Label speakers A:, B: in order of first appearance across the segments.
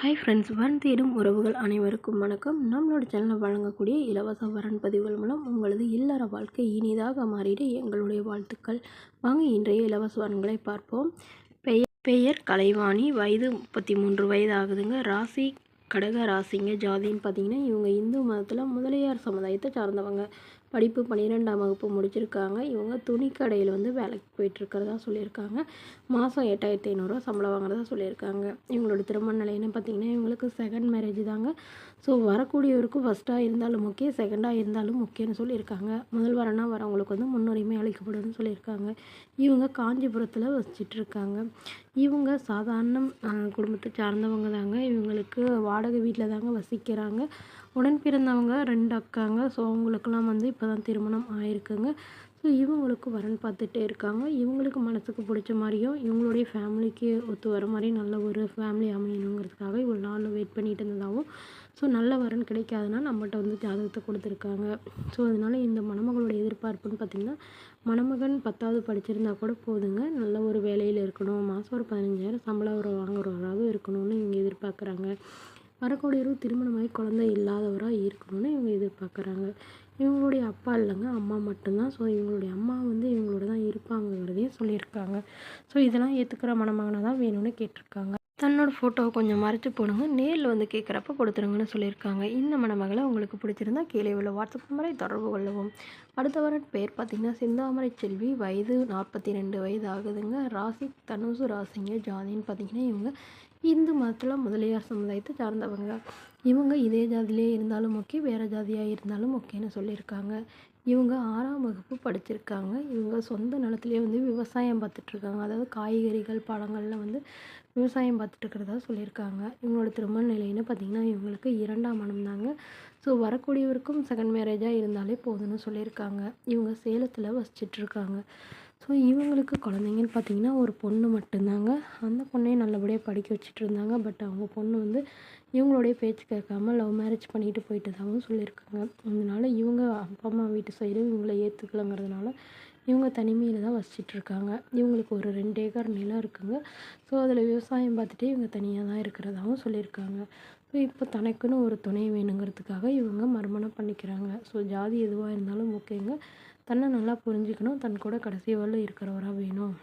A: Hi friends, வரன் தேடும் உறவுகள் அனைவருக்கும் வணக்கம். நம்மளோட சேனலில் வழங்கக்கூடிய இலவச வரன் பதிவுகள் மூலம் உங்களது இல்லற வாழ்க்கை இனிதாக மாறிட எங்களுடைய வாழ்த்துக்கள். வாங்க இன்றைய இலவச வரன்களை பார்ப்போம். பெயர் கலைவாணி, வயது 33 வயது ஆகுதுங்க. ராசி கடக ராசிங்க. ஜாதின்னு பார்த்தீங்கன்னா இவங்க இந்து மதத்தில் முதலியார் சமுதாயத்தை சார்ந்தவங்க. படிப்பு 12ஆம் வகுப்பு முடிச்சிருக்காங்க. இவங்க துணிக்கடையில் வேலைக்கு போயிட்டுருக்கிறதா சொல்லியிருக்காங்க. மாதம் 8500 சம்பளம் வாங்குறதா சொல்லியிருக்காங்க. இவங்களோட திருமண நிலைன்னு பார்த்திங்கன்னா இவங்களுக்கு செகண்ட் மேரேஜ் தாங்க. ஸோ வரக்கூடியவருக்கும் ஃபஸ்ட்டாக இருந்தாலும் முக்கியம், செகண்டாக இருந்தாலும் முக்கியம்னு சொல்லியிருக்காங்க. முதல் வரனாக வரவங்களுக்கு முன்னுரிமை அளிக்கப்படும்னு சொல்லியிருக்காங்க. இவங்க காஞ்சிபுரத்தில் வசிச்சிட்ருக்காங்க. இவங்க சாதாரண குடும்பத்தை சார்ந்தவங்க தாங்க. இவங்களுக்கு வாடகை வீட்டில் தாங்க வசிக்கிறாங்க. உடன் பிறந்தவங்க 2 அக்காங்க. ஸோ அவங்களுக்கெல்லாம் இப்போ தான் திருமணம் ஆயிருக்குங்க. ஸோ இவங்களுக்கு வரன் பார்த்துட்டே இருக்காங்க. இவங்களுக்கு மனசுக்கு பிடிச்ச மாதிரியும் இவங்களுடைய ஃபேமிலிக்கு ஒத்து வர மாதிரி நல்ல ஒரு ஃபேமிலி அமையணுங்கிறதுக்காக இவ்வளோ நாள் வெயிட் பண்ணிட்டு இருந்ததாகவும், ஸோ நல்ல வரன் கிடைக்காதுன்னா நம்மகிட்ட ஜாதகத்தை கொடுத்துருக்காங்க. ஸோ அதனால் இந்த மணமகளோட எதிர்பார்ப்புன்னு பார்த்திங்கன்னா, மணமகன் 10வது படிச்சிருந்தா கூட போதுங்க. நல்ல ஒரு வேலையில் இருக்கணும், மாதம் ஒரு 15,000 சம்பளம் வாங்குறவராவது இருக்கணும்னு இவங்க எதிர்பார்க்குறாங்க. வரக்கூடியவரும் திருமணமாகி குழந்தை இல்லாதவராக இருக்கணும்னு இவங்க எதிர்பார்க்குறாங்க. இவங்களுடைய அப்பா இல்லைங்க, அம்மா மட்டும்தான். ஸோ இவங்களுடைய அம்மா இவங்களோட தான் இருப்பாங்கங்கிறதையும் சொல்லியிருக்காங்க. ஸோ இதெல்லாம் ஏற்றுக்கிற மணமகனை தான் வேணும்னு கேட்டிருக்காங்க. தன்னோட ஃபோட்டோவை கொஞ்சம் மறைச்சி போடுங்க, நேரில் கேட்குறப்ப கொடுத்துருங்கன்னு சொல்லியிருக்காங்க. இந்த மணமகளை உங்களுக்கு பிடிச்சிருந்தா கீழே உள்ள வாட்ஸ்அப் நம்பரை தொடர்பு கொள்ளவும். அடுத்த வரன் பேர் பார்த்திங்கன்னா செந்தாமரை செல்வி, வயது 42 வயது ஆகுதுங்க. ராசி தனுசு ராசிங்க. ஜாதின்னு பார்த்திங்கன்னா இவங்க இந்து மதத்தில் முதலியார் சமுதாயத்தை சார்ந்தவங்க. இவங்க இதே ஜாதியிலே இருந்தாலும் ஓகே, வேறு ஜாதியாக இருந்தாலும் ஓகேன்னு சொல்லியிருக்காங்க. இவங்க 6ஆம் வகுப்பு படிச்சிருக்காங்க. இவங்க சொந்த நிலத்துலேயே விவசாயம் பார்த்துட்ருக்காங்க. அதாவது காய்கறிகள், பழங்களில் விவசாயம் பார்த்துட்ருக்கிறதா சொல்லியிருக்காங்க. இவங்களோட திருமண நிலைன்னு பார்த்திங்கன்னா இவங்களுக்கு 2ஆம் மனம் தாங்க. ஸோ வரக்கூடியவருக்கும் செகண்ட் மேரேஜாக இருந்தாலே போதும்னு சொல்லியிருக்காங்க. இவங்க சேலத்தில் வசிச்சிட்ருக்காங்க. ஸோ இவங்களுக்கு குழந்தைங்கன்னு பார்த்திங்கன்னா ஒரு பொண்ணு மட்டும்தாங்க. அந்த பொண்ணையும் நல்லபடியாக படிக்க வச்சுட்டு இருந்தாங்க. பட் அவங்க பொண்ணு இவங்களுடைய பேச்சு கேட்காம லவ் மேரேஜ் பண்ணிட்டு போயிட்டதாகவும் சொல்லியிருக்காங்க. அதனால இவங்க அப்பா அம்மா வீட்டு சைடு இவங்கள ஏற்றுக்கலங்கிறதுனால இவங்க தனிமையில் தான் வசிச்சிட்ருக்காங்க. இவங்களுக்கு ஒரு 2 ஏக்கர் நிலம் இருக்குங்க. ஸோ அதில் விவசாயம் பார்த்துட்டே இவங்க தனியாக தான் இருக்கிறதாகவும் சொல்லியிருக்காங்க. ஸோ இப்போ தனக்குன்னு ஒரு துணை வேணுங்கிறதுக்காக இவங்க மறுமணம் பண்ணிக்கிறாங்க. ஸோ ஜாதி எதுவாக இருந்தாலும் ஓகேங்க. தன்னை நல்லா புரிஞ்சுக்கணும், தன் கூட கடைசி வரலும் இருக்கிறவராக வேணும்.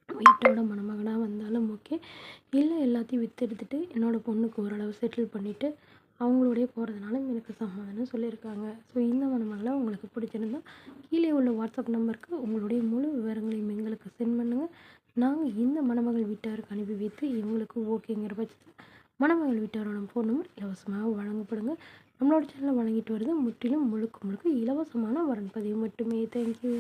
A: வீட்டோட மணமகனாக வந்தாலும் ஓகே, இல்லை எல்லாத்தையும் விற்று எடுத்துகிட்டு என்னோடய பொண்ணுக்கு ஓரளவு செட்டில் பண்ணிவிட்டு அவங்களோடய போகிறதுனால எனக்கு சம்மதம்னு சொல்லியிருக்காங்க. ஸோ இந்த மணமகளை உங்களுக்கு பிடிச்சிருந்தா கீழே உள்ள வாட்ஸ்அப் நம்பருக்கு உங்களுடைய முழு விவரங்களையும் எங்களுக்கு சென்ட் பண்ணுங்கள். நாங்கள் இந்த மணமகள் வீட்டாருக்கு அனுப்பி வைத்து இவங்களுக்கு ஓகேங்கிற பட்சத்தில் மணமகள் வீட்டாரோட ஃபோன் நம்பர் இலவசமாக வழங்கப்படுங்க. நம்மளோட சேனலில் வழங்கிட்டு வருது முற்றிலும் முழுக்க இலவசமான வரன் பதிவு மட்டுமே. தேங்க்யூ.